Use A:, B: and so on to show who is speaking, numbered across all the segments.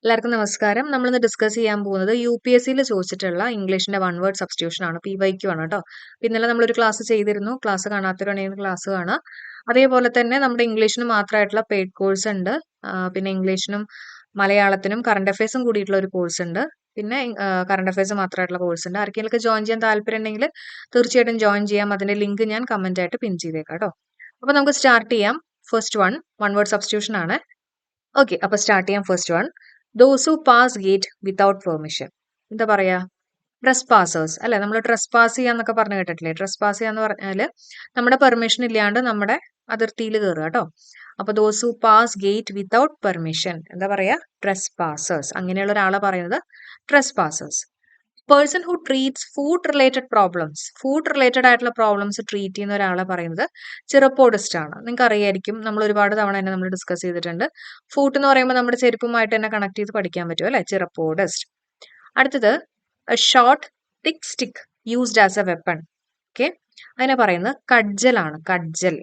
A: എല്ലാവർക്കും നമസ്കാരം. നമ്മളിന്ന് ഡിസ്കസ് ചെയ്യാൻ പോകുന്നത് UPSCയിൽ ചോദിച്ചിട്ടുള്ള ഇംഗ്ലീഷിന്റെ വൺ വേർഡ് സബ്സ്റ്റിറ്റ്യൂഷൻ ആണ്. PYQ ആണ് കേട്ടോ. ഇന്നലെ നമ്മളൊരു ക്ലാസ് ചെയ്തിരുന്നു. ക്ലാസ് കാണാത്തവരാണെങ്കിൽ ക്ലാസ് കാണാം. അതേപോലെ തന്നെ നമ്മുടെ ഇംഗ്ലീഷിന് മാത്രമായിട്ടുള്ള പെയ്ഡ് കോഴ്സ് ഉണ്ട്. പിന്നെ ഇംഗ്ലീഷിനും മലയാളത്തിനും കറണ്ട് അഫയേഴ്സും കൂടിയിട്ടുള്ള ഒരു കോഴ്സ് ഉണ്ട്. പിന്നെ കറണ്ട് അഫയേഴ്സ് മാത്രമായിട്ടുള്ള കോഴ്സ് ഉണ്ട്. ആർക്കെങ്കിലും ജോയിൻ ചെയ്യാൻ താല്പര്യം ഉണ്ടെങ്കിൽ തീർച്ചയായിട്ടും ജോയിൻ ചെയ്യാം. അതിന്റെ ലിങ്ക് ഞാൻ കമന്റ് ആയിട്ട് പിൻ ചെയ്തേക്കാം കേട്ടോ. അപ്പൊ നമുക്ക് സ്റ്റാർട്ട് ചെയ്യാം. ഫസ്റ്റ് വൺ വേർഡ് സബ്സ്റ്റിറ്റ്യൂഷൻ ആണ്. ഓക്കെ, അപ്പൊ സ്റ്റാർട്ട് ചെയ്യാം. First one, those who pass gate without permission. എന്താ പറയാ? ട്രസ് പാസേഴ്സ് അല്ലെ? നമ്മൾ ട്രസ് പാസ് ചെയ്യാന്നൊക്കെ പറഞ്ഞു കേട്ടിട്ടില്ലേ? ട്രസ് പാസ് ചെയ്യാന്ന് പറഞ്ഞാല് നമ്മുടെ പെർമിഷൻ ഇല്ലാണ്ട് നമ്മുടെ അതിർത്തിയിൽ കയറുക കേട്ടോ. അപ്പൊ those who pass gate without permission എന്താ പറയാ? Trespassers. അങ്ങനെയുള്ള ഒരാളെ പറയുന്നത് trespassers. Person who treats food related ആയിട്ടുള്ള പ്രോബ്ലംസ് ട്രീറ്റ് ചെയ്യുന്ന ഒരാളെ പറയുന്നത് ചിറപ്പോഡിസ്റ്റ് ആണ്. നിങ്ങൾക്ക് അറിയായിരിക്കും, നമ്മൾ ഒരുപാട് തവണ തന്നെ നമ്മൾ ഡിസ്കസ് ചെയ്തിട്ടുണ്ട്. ഫുഡ് എന്ന് പറയുമ്പോൾ നമ്മുടെ ചെരുപ്പുമായിട്ട് തന്നെ കണക്ട് ചെയ്ത് പഠിക്കാൻ പറ്റും അല്ലെ? ചിറപ്പോഡിസ്റ്റ്. അടുത്തത് short thick stick used as A weapon. Okay, അതിനെ പറയുന്നത് കഡ്ജലാണ്. കഡ്ജൽ.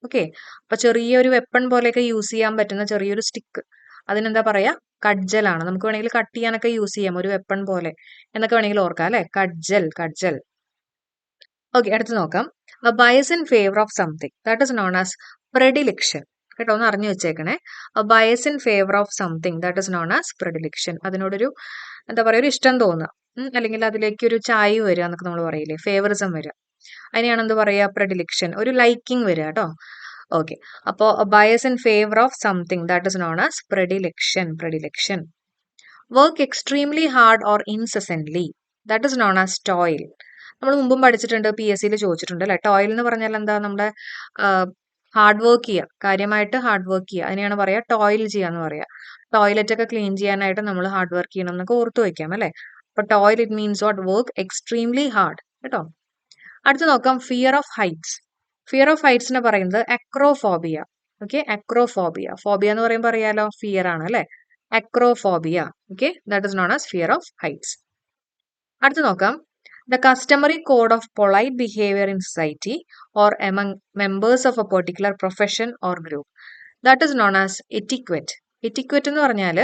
A: ഓക്കെ, അപ്പൊ ചെറിയൊരു വെപ്പൺ പോലെയൊക്കെ യൂസ് ചെയ്യാൻ പറ്റുന്ന ചെറിയൊരു സ്റ്റിക്ക്, അതിനെന്താ പറയാ? കഡ്ജലാണ്. നമുക്ക് വേണമെങ്കിൽ കട്ട് ചെയ്യാനൊക്കെ യൂസ് ചെയ്യാം, ഒരു വെപ്പൺ പോലെ എന്നൊക്കെ വേണമെങ്കിൽ ഓർക്കാം അല്ലെ? കഡ്ജൽ. ഓക്കെ, അടുത്ത് നോക്കാം. Bias in favour of something that is known as predilection. കേട്ടോ, ഒന്ന് അറിഞ്ഞു വെച്ചേക്കണേ. Bias in favour of something that is known as predilection. അതിനോടൊരു എന്താ പറയുക, ഒരു ഇഷ്ടം തോന്നുക, അല്ലെങ്കിൽ അതിലേക്ക് ഒരു ചായ്വ് വരിക എന്നൊക്കെ നമ്മൾ പറയില്ലേ? ഫേവറിസം വരിക, അതിനെയാണ് എന്ത് പറയാ? പ്രെഡിലിക്ഷൻ. ഒരു ലൈക്കിംഗ് വരിക കേട്ടോ. ഓക്കെ, അപ്പോ bias in favour of something that is known as predilection. Work extremely hard or incessantly that is known as toil. നമ്മൾ മുമ്പും പഠിച്ചിട്ടുണ്ട്, PSCയിൽ ചോദിച്ചിട്ടുണ്ട് അല്ലെ? ടോയിൽ എന്ന് പറഞ്ഞാൽ എന്താ? നമ്മുടെ ഹാർഡ് വർക്ക് ചെയ്യുക, കാര്യമായിട്ട് ഹാർഡ് വർക്ക് ചെയ്യുക, അതിനെയാണ് പറയാ ടോയിൽ ചെയ്യാന്ന് പറയാ. ടോയ്ലറ്റ് ഒക്കെ ക്ലീൻ ചെയ്യാനായിട്ട് നമ്മൾ ഹാർഡ് വർക്ക് ചെയ്യണം എന്നൊക്കെ ഓർത്തു വെക്കാം അല്ലെ? അപ്പൊ toil it means what? Work extremely hard കേട്ടോ. അടുത്ത് നോക്കാം, fear of heights. Fear of ഹൈറ്റ്സിനെ പറയുന്നത് അക്രോഫോബിയ. Okay, acrophobia. ഫോബിയ എന്ന് പറയുമ്പോൾ അറിയാലോ, ഫിയർ ആണ് അല്ലെ? Acrophobia. Okay, that is known as fear of heights. അടുത്ത് നോക്കാം, the customary code of polite behaviour in society or among members of A particular profession or group that is known as etiquette. Etiquette എന്ന് പറഞ്ഞാൽ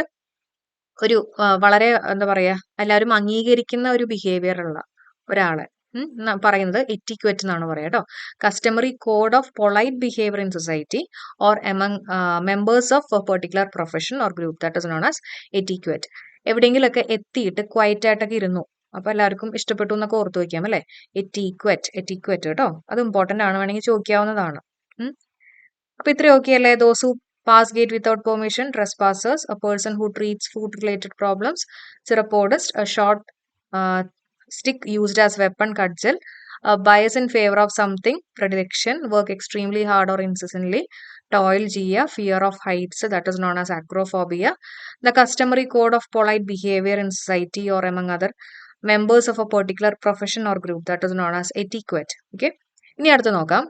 A: ഒരു വളരെ എന്താ പറയാ, എല്ലാവരും അംഗീകരിക്കുന്ന ഒരു ബിഹേവിയർ ഉള്ള ഒരാളെ പറയുന്നത് എറ്റിക്വറ്റ് എന്നാണ് പറയാ കേട്ടോ. Customary code of polite behaviour in society or among members of particular profession or group that is known as etiquette. എവിടെയെങ്കിലൊക്കെ എത്തിയിട്ട് ക്വയറ്റ് ആയിട്ടൊക്കെ ഇരുന്നു, അപ്പൊ എല്ലാവർക്കും ഇഷ്ടപ്പെട്ടു എന്നൊക്കെ ഓർത്തു വെക്കാം അല്ലെ? എറ്റിക്വറ്റ് കേട്ടോ, അത് ഇമ്പോർട്ടന്റ് ആണ്, വേണമെങ്കിൽ ചോദിക്കാവുന്നതാണ്. അപ്പൊ ഇത്രയും ഓക്കെ അല്ലേ? Those who pass gate without permission, trespassers, a person who treats food related problems, chiropodist, a short stick used as weapon, cudgel, a bias in favor of something, predilection, work extremely hard or incessantly, toil, gia, fear of heights, that is known as acrophobia, the customary code of polite behavior in society or among other members of a particular profession or group, that is known as etiquette. Okay, ഇനി അടുത്ത് നോക്കാം,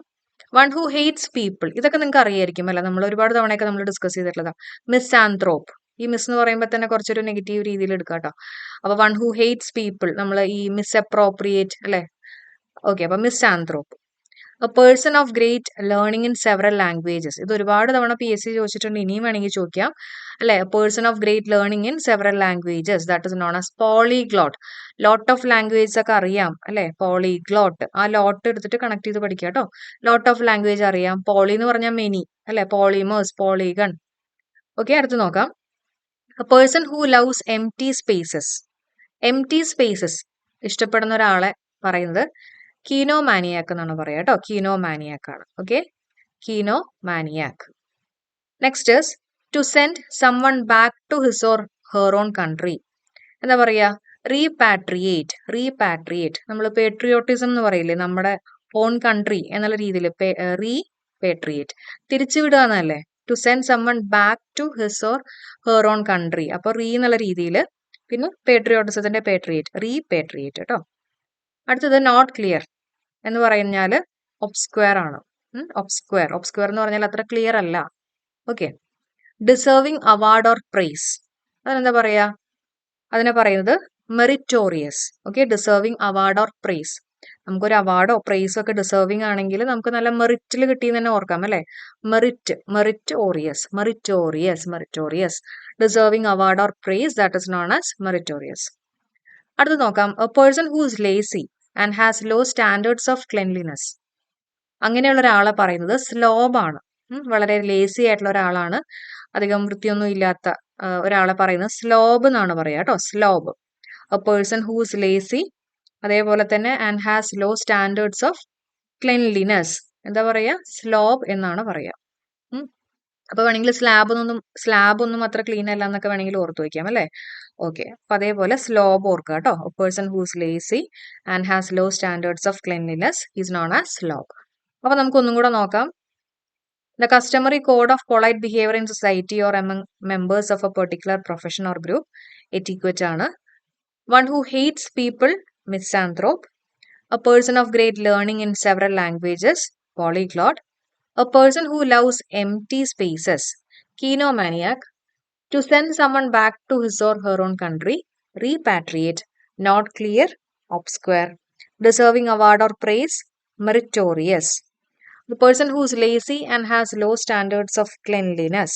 A: one who hates people. ഇതൊക്കെ നിങ്ങൾക്ക് അറിയായിരിക്കും അല്ലെ? നമ്മൾ ഒരുപാട് തവണയൊക്കെ നമ്മൾ ഡിസ്കസ് ചെയ്തിട്ടുള്ളതാ. മിസ് ആന്ത്രോപ്പ്. ഈ മിസ് എന്ന് പറയുമ്പോൾ തന്നെ കുറച്ചൊരു നെഗറ്റീവ് രീതിയിൽ എടുക്കാം കേട്ടോ. അപ്പൊ വൺ ഹു ഹെയ്റ്റ്സ് പീപ്പിൾ, നമ്മൾ ഈ മിസ് അപ്രോപ്രിയേറ്റ് അല്ലെ? ഓക്കെ, അപ്പൊ misanthrope. A person of great learning in several languages. ഇത് ഒരുപാട് തവണ PSC ചോദിച്ചിട്ടുണ്ട്, ഇനിയും വേണമെങ്കിൽ ചോദിക്കാം അല്ലെ? Person of great learning in several languages that is known as polyglot. Lot of languages ഒക്കെ അറിയാം അല്ലെ? പോളിഗ്ലോട്ട്. ആ ലോട്ട് എടുത്തിട്ട് കണക്ട് ചെയ്ത് പഠിക്കുക കേട്ടോ. ലോട്ട് ഓഫ് ലാംഗ്വേജ് അറിയാം. പോളി എന്ന് പറഞ്ഞാൽ മെനി അല്ലെ? Polymers, polygon. ഓക്കെ, അടുത്ത് നോക്കാം, a person who loves empty spaces ഇഷ്ടപ്പെടുന്ന ഒരാളെ പറയുന്നത് കീനോമാനിയാക്ക് എന്നാണ് പറയാ കേട്ടോ. കീനോമാനിയാക്ക് ആണ്. Okay, kenomaniac. Next is to send someone back to his or her own country. എന്താ പറയാ? റീപാട്രിയേറ്റ്. നമ്മൾ പേട്രിയോട്ടിസം എന്ന് പറയില്ലേ, നമ്മുടെ ഓൺ കൺട്രി എന്നുള്ള രീതിയിൽ റീപാട്രിയേറ്റ്, തിരിച്ചുവിടുക എന്നല്ലേ? To send someone back to his or her own country. Re റീ എന്നുള്ള രീതിയിൽ, പിന്നെ പേട്രിയോട്ടിസത്തിന്റെ റീപാട്രിയേറ്റ് കേട്ടോ. അടുത്തത് നോട്ട് ക്ലിയർ എന്ന് പറഞ്ഞാല് ഒബ്സ്ക്വയർ ആണ്. ഒബ്സ്ക്വയർ എന്ന് പറഞ്ഞാൽ അത്ര ക്ലിയർ അല്ല. Okay, deserving award or prize, അതിനെന്താ പറയാ? അതിനെ പറയുന്നത് meritorious. Okay, deserving award or prize. നമുക്കൊരു അവാർഡോ പ്രൈസോ ഒക്കെ ഡിസേർവിംഗ് ആണെങ്കിൽ നമുക്ക് നല്ല മെറിറ്റിൽ കിട്ടിയെന്ന് തന്നെ ഓർക്കാം അല്ലെ. Meritorious deserving award or prize that is known as meritorious. അടുത്ത് നോക്കാം, a person who's lazy and has low standards of cleanliness. അങ്ങനെയുള്ള ഒരാളെ പറയുന്നത് സ്ലോബാണ്. വളരെ ലേസി ആയിട്ടുള്ള ഒരാളാണ്, അധികം വൃത്തിയൊന്നും ഇല്ലാത്ത ഒരാളെ പറയുന്നത് സ്ലോബ് എന്നാണ് പറയുക കേട്ടോ. Slob, a person who's lazy, അതേപോലെ തന്നെ and has low standards of cleanliness, എന്താ പറയാ, സ്ലോബ് എന്നാണ് പറയാ. അപ്പൊ വേണമെങ്കിൽ സ്ലാബ് ഒന്നും അത്ര ക്ലീൻ അല്ല എന്നൊക്കെ വേണമെങ്കിൽ ഓർത്ത് വയ്ക്കാം അല്ലെ. ഓക്കെ, അപ്പൊ അതേപോലെ സ്ലോബ് ഓർക്കുക കേട്ടോ. A person who's lazy and has low standards of cleanliness is known as slob. അപ്പൊ നമുക്ക് ഒന്നും കൂടെ നോക്കാം. The customary code of polite behavior in society or among members of a particular profession or group, etiquette ആണ്. One who hates people, misanthrope. A person of great learning in several languages, polyglot. A person who loves empty spaces, kinomaniac. To send someone back to his or her own country, repatriate. Not clear, obscure. Deserving award or praise, meritorious. The person who is lazy and has low standards of cleanliness,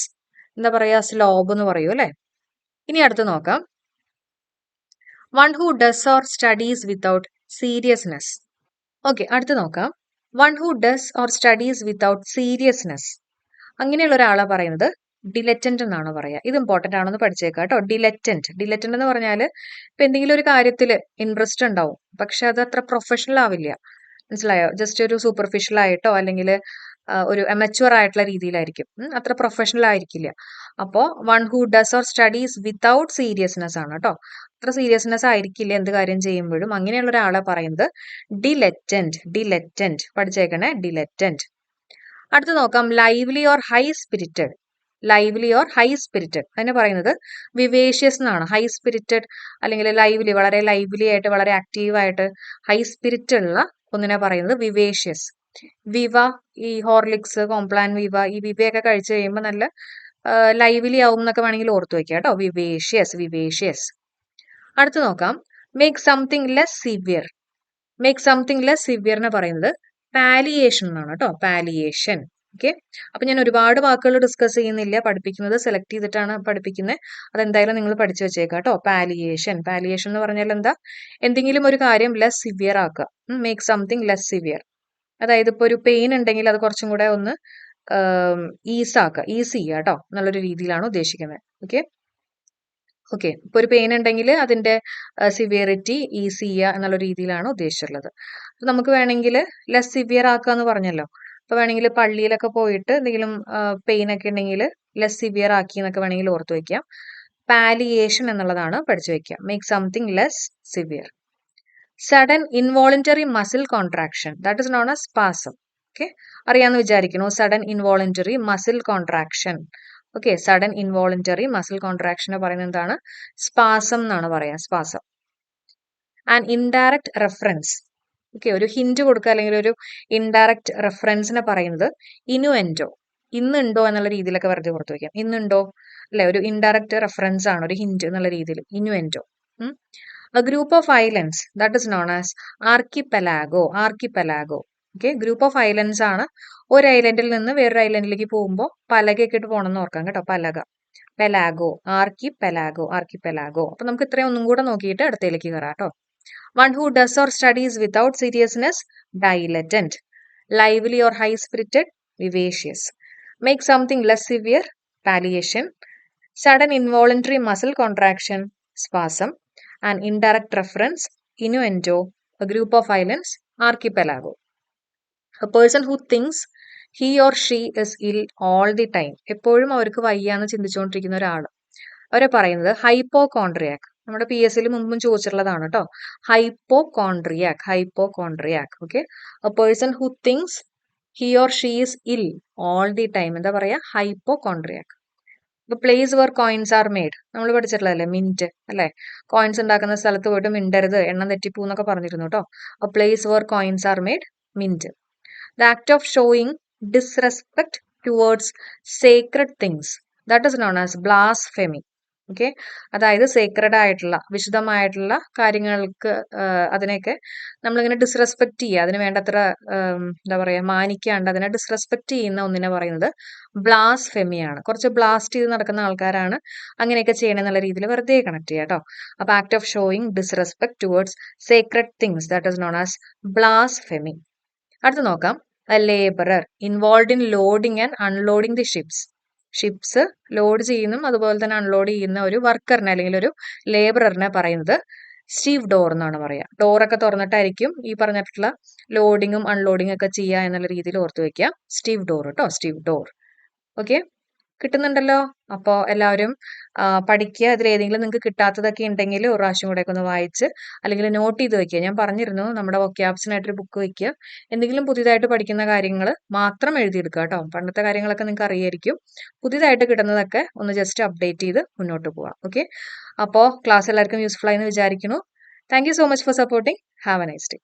A: എന്താ പറയാ, സ്ലോബ് എന്ന് പറയൂ അല്ലെ. ഇനി അടുത്ത് നോക്കാം, one who does or studies without seriousness. Okay, അടുത്ത് നോക്കാം, one who does or studies without seriousness. അങ്ങനെയുള്ള ഒരാളെ പറയുന്നത് ഡിലറ്റന്റ് എന്നാണ് പറയാ. ഇത് ഇമ്പോർട്ടന്റ് ആണെന്ന് പഠിച്ചേക്കാം കേട്ടോ. ഡിലറ്റന്റ് എന്ന് പറഞ്ഞാൽ ഇപ്പൊ എന്തെങ്കിലും ഒരു കാര്യത്തിൽ ഇൻട്രസ്റ്റ് ഉണ്ടാവും, പക്ഷെ അത് അത്ര പ്രൊഫഷണൽ ആവില്ല, മനസ്സിലായോ. ജസ്റ്റ് ഒരു സൂപ്പർഫിഷ്യൽ ആയിട്ടോ അല്ലെങ്കിൽ ഒരു അമച്വർ ആയിട്ടുള്ള രീതിയിലായിരിക്കും, അത്ര പ്രൊഫഷണൽ ആയിരിക്കില്ല. അപ്പോൾ one who does or studies without seriousness ആണ് കേട്ടോ. അത്ര സീരിയസ്നെസ് ആയിരിക്കില്ല എന്ത് കാര്യം ചെയ്യുമ്പോഴും. അങ്ങനെയുള്ള ഒരാളെ പറയുന്നത് ഡിലറ്റന്റ്. പഠിച്ചേക്കണേ, ഡിലറ്റന്റ്. അടുത്ത് നോക്കാം, ലൈവ്ലി ഓർ ഹൈ സ്പിരിറ്റഡ്. അതിനെ പറയുന്നത് വിവേഷ്യസ് എന്നാണ്. ഹൈ സ്പിരിറ്റഡ് അല്ലെങ്കിൽ ലൈവ്ലി, വളരെ ലൈവ്ലി ആയിട്ട് വളരെ ആക്റ്റീവ് ആയിട്ട് ഹൈ സ്പിരിറ്റ് ഉള്ള ഒന്നിനെ പറയുന്നത് വിവേഷ്യസ്. വിവ, ഈ ഹോർലിക്സ്, കോംപ്ലാൻ വിവ, ഈ വിവയൊക്കെ കഴിച്ചു കഴിയുമ്പോൾ നല്ല ലൈവ്ലി ആവും എന്നൊക്കെ വേണമെങ്കിൽ ഓർത്തു വെക്കാം കേട്ടോ. വിവേഷ്യസ്. അടുത്ത് നോക്കാം, മേക്ക് സംതിങ് ലെസ് സിവിയറിനെ പറയുന്നത് പാലിയേഷൻ എന്നാണ് കേട്ടോ. പാലിയേഷൻ. ഓക്കെ, അപ്പൊ ഞാൻ ഒരുപാട് വാക്കുകൾ ഡിസ്കസ് ചെയ്യുന്നില്ല, പഠിപ്പിക്കുന്നത് സെലക്ട് ചെയ്തിട്ടാണ് പഠിപ്പിക്കുന്നത്. അതെന്തായാലും നിങ്ങൾ പഠിച്ചു വെച്ചേക്കാം കേട്ടോ. പാലിയേഷൻ എന്ന് പറഞ്ഞാൽ എന്താ, എന്തെങ്കിലും ഒരു കാര്യം ലെസ് സിവിയർ ആക്കുക. Make something less severe. അതായത് ഇപ്പൊ ഒരു പെയിൻ ഉണ്ടെങ്കിൽ അത് കുറച്ചും കൂടെ ഒന്ന് ഈസി ചെയ്യുക കേട്ടോ എന്നുള്ളൊരു രീതിയിലാണ് ഉദ്ദേശിക്കുന്നത്. ഓക്കെ, ഇപ്പൊ ഒരു പെയിൻ ഉണ്ടെങ്കിൽ അതിന്റെ സിവിയറിറ്റി ഈസി ചെയ്യുക എന്നുള്ള രീതിയിലാണ് ഉദ്ദേശിച്ചിട്ടുള്ളത്. അപ്പൊ നമുക്ക് വേണമെങ്കിൽ ലെസ് സിവിയർ ആക്കുക എന്ന് പറഞ്ഞല്ലോ. അപ്പൊ വേണമെങ്കിൽ പള്ളിയിലൊക്കെ പോയിട്ട് എന്തെങ്കിലും പെയിൻ ഒക്കെ ഉണ്ടെങ്കിൽ ലെസ് സിവിയർ ആക്കി എന്നൊക്കെ വേണമെങ്കിൽ ഓർത്ത് വെക്കാം. പാലിയേഷൻ എന്നുള്ളതാണ് പഠിച്ചു വെക്കുക. Make something less severe. Sudden involuntary muscle contraction, that is known as spasm. Okay, അറിയാന്ന് വിചാരിക്കുന്നു. Sudden involuntary muscle contraction. Okay, sudden involuntary muscle കോൺട്രാക്ഷനെ പറയുന്നത് എന്താണ്, സ്പാസം എന്നാണ് പറയാ. Spasm. And indirect reference. Okay, ഒരു ഹിന്റ് കൊടുക്കുക അല്ലെങ്കിൽ ഒരു ഇൻഡയറക്റ്റ് റെഫറൻസിനെ പറയുന്നത് ഇനുവെന്റോ. ഇന്നുണ്ടോ എന്നുള്ള രീതിയിലൊക്കെ വെറുതെ പുറത്തു വയ്ക്കാം. ഇന്നുണ്ടോ അല്ലെ, ഒരു ഇൻഡയറക്റ്റ് റെഫറൻസ് ആണ്, ഒരു ഹിന്റ് എന്നുള്ള രീതിയിൽ. ഇനുവെന്റോ. A group of islands, that is known as archipelago. Okay, group of islands ആണ്. ഒരു ഐലൻഡിൽ നിന്ന് വേറൊരു ഐലൻഡിലേക്ക് പോകുമ്പോൾ പലകയൊക്കെ ഇട്ട് പോകണമെന്ന് ഓർക്കാം കേട്ടോ. ആർക്കിപെലാഗോ. അപ്പൊ നമുക്ക് ഇത്രയും ഒന്നും കൂടെ നോക്കിയിട്ട് അടുത്തേക്ക് കയറാം കേട്ടോ. One who does or studies without seriousness, dilettant. Lively or high-spirited, vivacious. Make something less severe, palliation. Sudden involuntary muscle contraction, spasm. An indirect reference, innuendo. A group of islands, archipelago. A person who thinks he or she is ill all the time. എപ്പോഴും അവർക്ക് വയ്യാന്ന് ചിന്തിച്ചുകൊണ്ടിരിക്കുന്ന ഒരാൾ. അവരെ പറയുന്നത് ഹൈപ്പോകോൺട്രിയാക്. നമ്മുടെ PSL മുമ്പും ചോദിച്ചിട്ടുള്ളതാണ് കേട്ടോ. Hypochondriac. Okay, a person who thinks he or she is ill all the time, എന്താ പറയാ, ഹൈപ്പോകോൺട്രിയാക്. ഇപ്പൊ place where coins are made, നമ്മൾ പഠിച്ചിട്ടുള്ളതല്ലേ, മിന്റ് അല്ലെ. കോയിൻസ് ഉണ്ടാക്കുന്ന സ്ഥലത്ത് പോയിട്ട് മിണ്ടരുത്, എണ്ണം തെറ്റിപ്പൂ എന്നൊക്കെ പറഞ്ഞിരുന്നു കേട്ടോ. A place where coins are made, mint. The act of showing disrespect towards Sacred things, that is known as blasphemy. Okay, അതായത് സേക്രഡ് ആയിട്ടുള്ള വിശുദ്ധമായിട്ടുള്ള കാര്യങ്ങൾക്ക് അതിനെയൊക്കെ നമ്മളിങ്ങനെ ഡിസ്റെസ്പെക്ട് ചെയ്യുക, അതിന് വേണ്ടത്ര എന്താ പറയുക മാനിക്കാണ്ട് അതിനെ ഡിസ്റെസ്പെക്ട് ചെയ്യുന്ന ഒന്നിനെ പറയുന്നത് ബ്ലാസ്ഫെമിയാണ്. കുറച്ച് ബ്ലാസ്റ്റ് ചെയ്ത് നടക്കുന്ന ആൾക്കാരാണ് അങ്ങനെയൊക്കെ ചെയ്യണമെന്നുള്ള രീതിയിൽ വെറുതെ കണക്ട് ചെയ്യുക കേട്ടോ. അപ്പൊ act of showing disrespect towards Sacred things that is known as blasphemy. അടുത്ത് നോക്കാം, A labourer involve in loading and unloading the ships load ചെയ്യുന്നതും അതുപോലെ തന്നെ അൺലോഡ് ചെയ്യുന്ന ഒരു വർക്കറിനെ അല്ലെങ്കിൽ ഒരു ലേബററിനെ പറയുന്നത് സ്റ്റീവ് ഡോർ എന്നാണ് പറയുക. ഡോറൊക്കെ തുറന്നിട്ടായിരിക്കും ഈ പറഞ്ഞിട്ടുള്ള ലോഡിങ്ങും അൺലോഡിങ്ങും ഒക്കെ ചെയ്യുക എന്നുള്ള രീതിയിൽ ഓർത്ത് വെക്കുക. സ്റ്റീവ് ഡോർ കേട്ടോ, സ്റ്റീവ് ഡോർ. ഓക്കെ, കിട്ടുന്നുണ്ടല്ലോ. അപ്പോൾ എല്ലാവരും പഠിക്കുക. അതിൽ ഏതെങ്കിലും നിങ്ങൾക്ക് കിട്ടാത്തതൊക്കെ ഉണ്ടെങ്കിൽ ഒരു പ്രാവശ്യം കൂടെ ഒക്കെ ഒന്ന് വായിച്ച് അല്ലെങ്കിൽ നോട്ട് ചെയ്ത് വെക്കുക. ഞാൻ പറഞ്ഞിരുന്നു നമ്മുടെ വൊക്കാബ്സിനായിട്ടൊരു ബുക്ക് വെക്കുക. എന്തെങ്കിലും പുതിയതായിട്ട് പഠിക്കുന്ന കാര്യങ്ങൾ മാത്രം എഴുതിയെടുക്കുക കേട്ടോ. പണ്ടത്തെ കാര്യങ്ങളൊക്കെ നിങ്ങൾക്ക് അറിയായിരിക്കും. പുതിയതായിട്ട് കിട്ടുന്നതൊക്കെ ഒന്ന് ജസ്റ്റ് അപ്ഡേറ്റ് ചെയ്ത് മുന്നോട്ട് പോവാം. ഓക്കെ, അപ്പോൾ ക്ലാസ് എല്ലാവർക്കും യൂസ്ഫുൾ ആയി എന്ന് വിചാരിക്കുന്നു. Thank you so much for supporting. Have A nice day.